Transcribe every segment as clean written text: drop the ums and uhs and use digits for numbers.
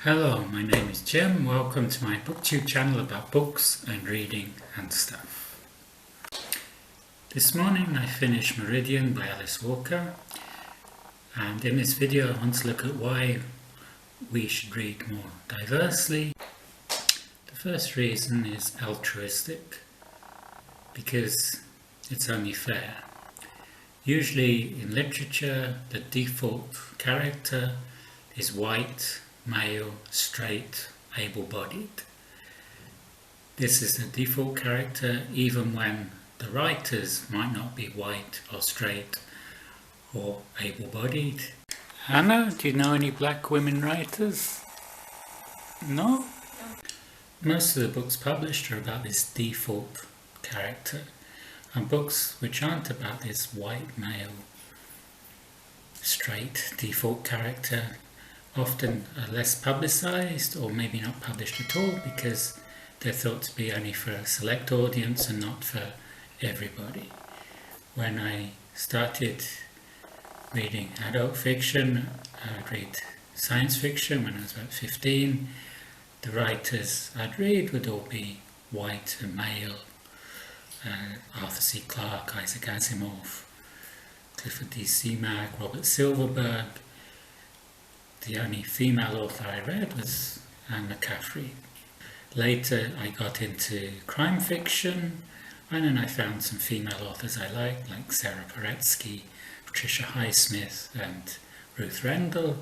Hello, my name is Jim. Welcome to my Booktube channel about books and reading and stuff. This morning I finished Meridian by Alice Walker, and in this video I want to look at why we should read more diversely. The first reason is altruistic, because it's only fair. Usually in literature the default character is white, male, straight, able-bodied. This is the default character even when the writers might not be white or straight or able-bodied. Anna, do you know any black women writers? No? Most of the books published are about this default character, and books which aren't about this white, male, straight default character often are less publicised, or maybe not published at all, because they're thought to be only for a select audience and not for everybody. When I started reading adult fiction, I would read science fiction when I was about 15. The writers I'd read would all be white and male. Arthur C. Clarke, Isaac Asimov, Clifford D. Seamark, Robert Silverberg. The only female author I read was Anne McCaffrey. Later I got into crime fiction, and then I found some female authors I liked, like Sarah Paretsky, Patricia Highsmith and Ruth Rendell,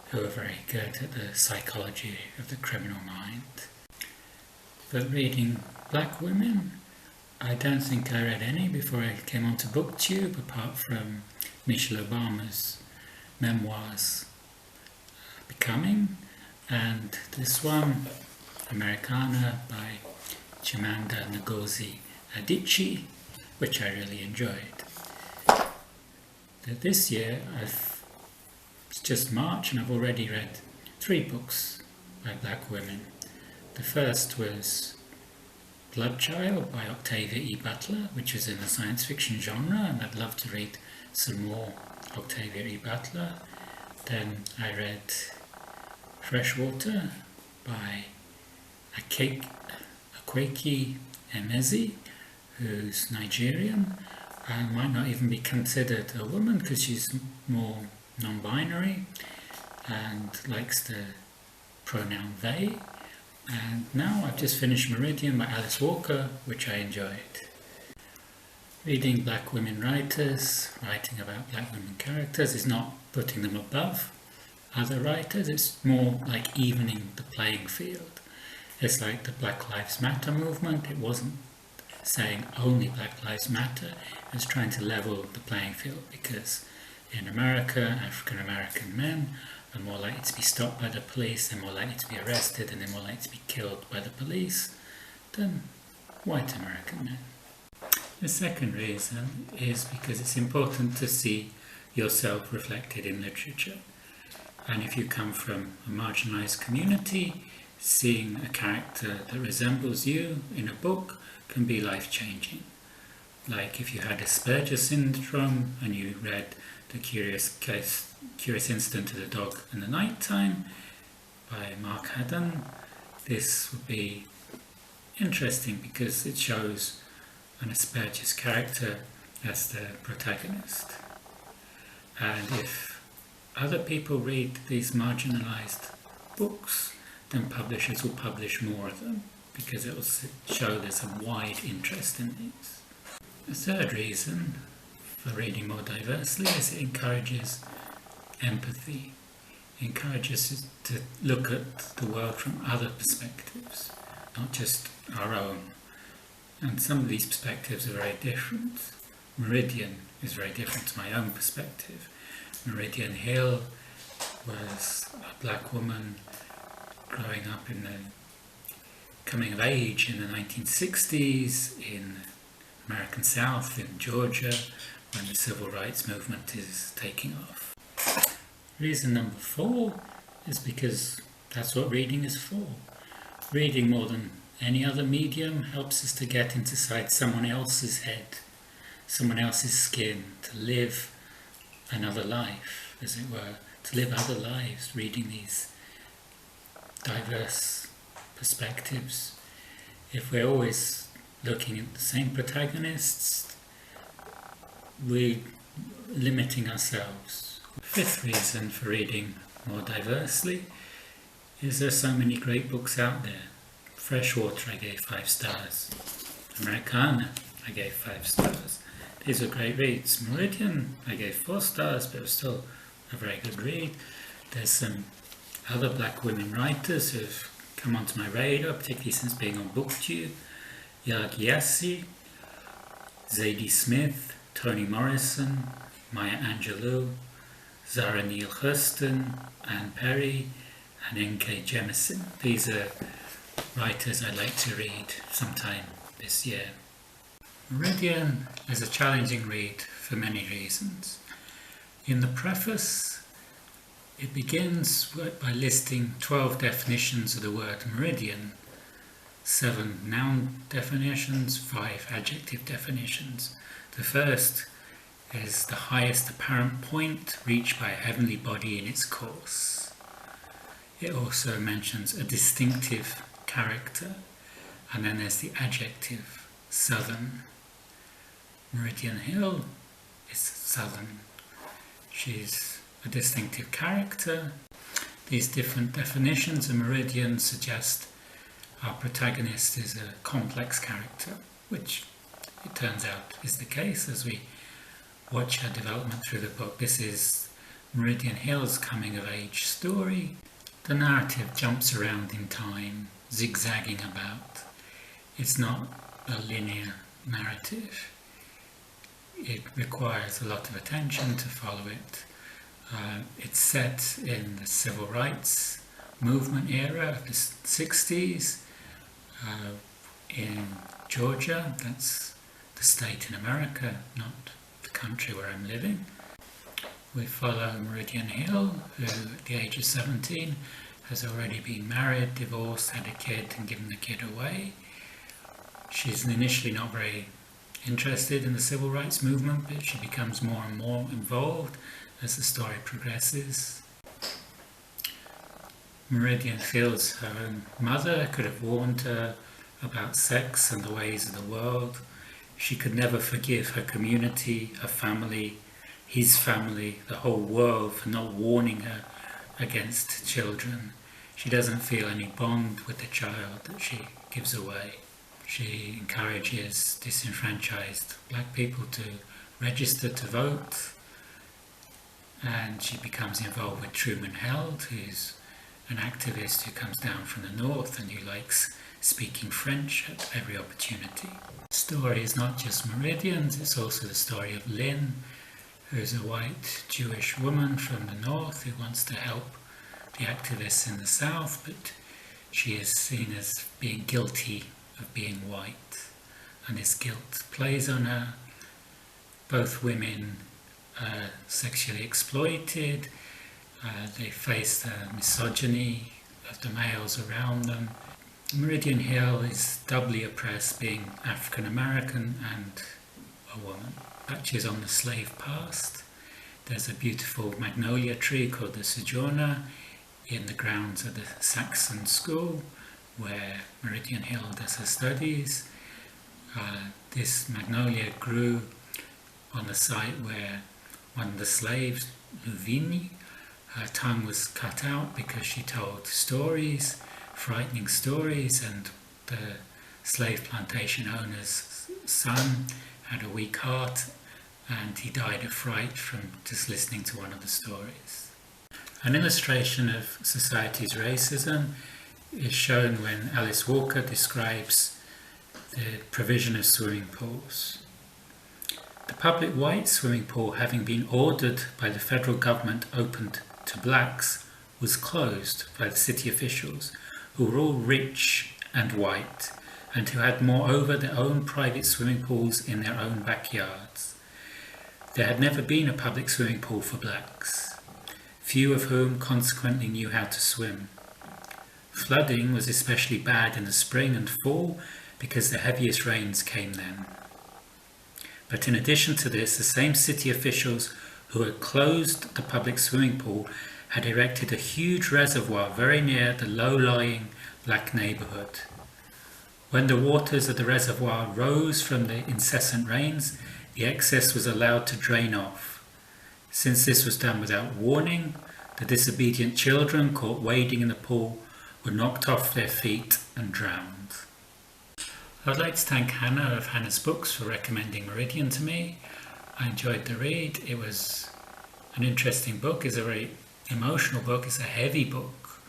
who are very good at the psychology of the criminal mind. But reading black women, I don't think I read any before I came onto Booktube, apart from Michelle Obama's memoirs, Becoming, and this one, Americanah by Chimamanda Ngozi Adichie, which I really enjoyed. This year, it's just March and I've already read 3 books by black women. The first was Bloodchild by Octavia E. Butler, which is in the science fiction genre, and I'd love to read some more Octavia E. Butler. Then I read Freshwater by Akwaeke Emezi, who's Nigerian and might not even be considered a woman because she's more non-binary and likes the pronoun they. And now I've just finished Meridian by Alice Walker, which I enjoyed. Reading black women writers, writing about black women characters, is not putting them above other writers, it's more like evening the playing field. It's like the Black Lives Matter movement. It wasn't saying only Black Lives Matter, it was trying to level the playing field, because in America, African American men are more likely to be stopped by the police, they're more likely to be arrested, and they're more likely to be killed by the police than white American men. The second reason is because it's important to see yourself reflected in literature. And if you come from a marginalised community, seeing a character that resembles you in a book can be life-changing. Like if you had Asperger's syndrome and you read The Curious Incident of the Dog in the Night Time by Mark Haddon, this would be interesting because it shows an Asperger's character as the protagonist. And if other people read these marginalised books, then publishers will publish more of them because it will show there's a wide interest in these. The third reason for reading more diversely is it encourages empathy. It encourages us to look at the world from other perspectives, not just our own. And some of these perspectives are very different. Meridian is very different to my own perspective. Meridian Hill was a black woman growing up in the coming of age in the 1960s in American South, in Georgia, when the civil rights movement is taking off. Reason number 4 is because that's what reading is for. Reading more than any other medium helps us to get inside someone else's head, someone else's skin, to live another life, as it were, to live other lives, reading these diverse perspectives. If we're always looking at the same protagonists, we're limiting ourselves. Fifth reason for reading more diversely is there's so many great books out there. Freshwater, I gave 5 stars. Americanah, I gave 5 stars. These are great reads. Meridian, I gave 4 stars, but it was still a very good read. There's some other black women writers who've come onto my radar, particularly since being on Booktube. Yaa Gyasi, Zadie Smith, Toni Morrison, Angelou, Zora, Neale, Hurston, and Petry, and K Jemisin. These are writers I'd like to read sometime this year. Meridian is a challenging read for many reasons. In the preface, it begins by listing 12 definitions of the word meridian, 7 noun definitions, 5 adjective definitions. The first is the highest apparent point reached by a heavenly body in its course. It also mentions a distinctive character, and then there's the adjective southern. Meridian Hill is southern. She's a distinctive character. These different definitions of meridian suggest our protagonist is a complex character, which it turns out is the case as we watch her development through the book. This is Meridian Hill's coming of age story. The narrative jumps around in time, zigzagging about. It's not a linear narrative. It requires a lot of attention to follow it. It's set in the civil rights movement era of the 60s in Georgia. That's the state in America, not the country where I'm living. We follow Meridian Hill, who at the age of 17 has already been married, divorced, had a kid and given the kid away. She's initially not very interested in the civil rights movement, but she becomes more and more involved as the story progresses. Meridian feels her own mother could have warned her about sex and the ways of the world. She could never forgive her community, her family, his family, the whole world for not warning her against children. She doesn't feel any bond with the child that she gives away. She encourages disenfranchised black people to register to vote, and she becomes involved with Truman Held, who's an activist who comes down from the north and who likes speaking French at every opportunity. The story is not just Meridian's, it's also the story of Lynn, who's a white Jewish woman from the north who wants to help the activists in the south, but she is seen as being guilty of being white, and this guilt plays on her. Both women are sexually exploited, they face the misogyny of the males around them. Meridian Hill is doubly oppressed, being African American and a woman. Touches on the slave past. There's a beautiful magnolia tree called the Sojourner in the grounds of the Saxon School, where Meridian Hill does her studies. This magnolia grew on the site where one of the slaves, Luvini, her tongue was cut out because she told stories, frightening stories, and the slave plantation owner's son had a weak heart and he died of fright from just listening to one of the stories. An illustration of society's racism is shown when Alice Walker describes the provision of swimming pools. The public white swimming pool, having been ordered by the federal government opened to blacks, was closed by the city officials, who were all rich and white, and who had moreover their own private swimming pools in their own backyards. There had never been a public swimming pool for blacks, few of whom consequently knew how to swim. Flooding was especially bad in the spring and fall because the heaviest rains came then. But in addition to this, the same city officials who had closed the public swimming pool had erected a huge reservoir very near the low-lying black neighbourhood. When the waters of the reservoir rose from the incessant rains, the excess was allowed to drain off. Since this was done without warning, the disobedient children caught wading in the pool were knocked off their feet and drowned. I would like to thank Hannah of Hannah's Books for recommending Meridian to me. I enjoyed the read. It was an interesting book. It's a very emotional book. It's a heavy book.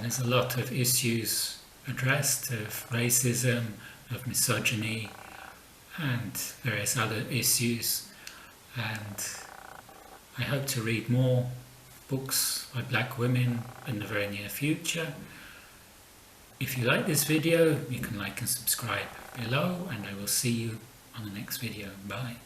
There's a lot of issues addressed, of racism, of misogyny, and various other issues. And I hope to read more books by black women in the very near future. If you like this video, you can like and subscribe below, and I will see you on the next video. Bye.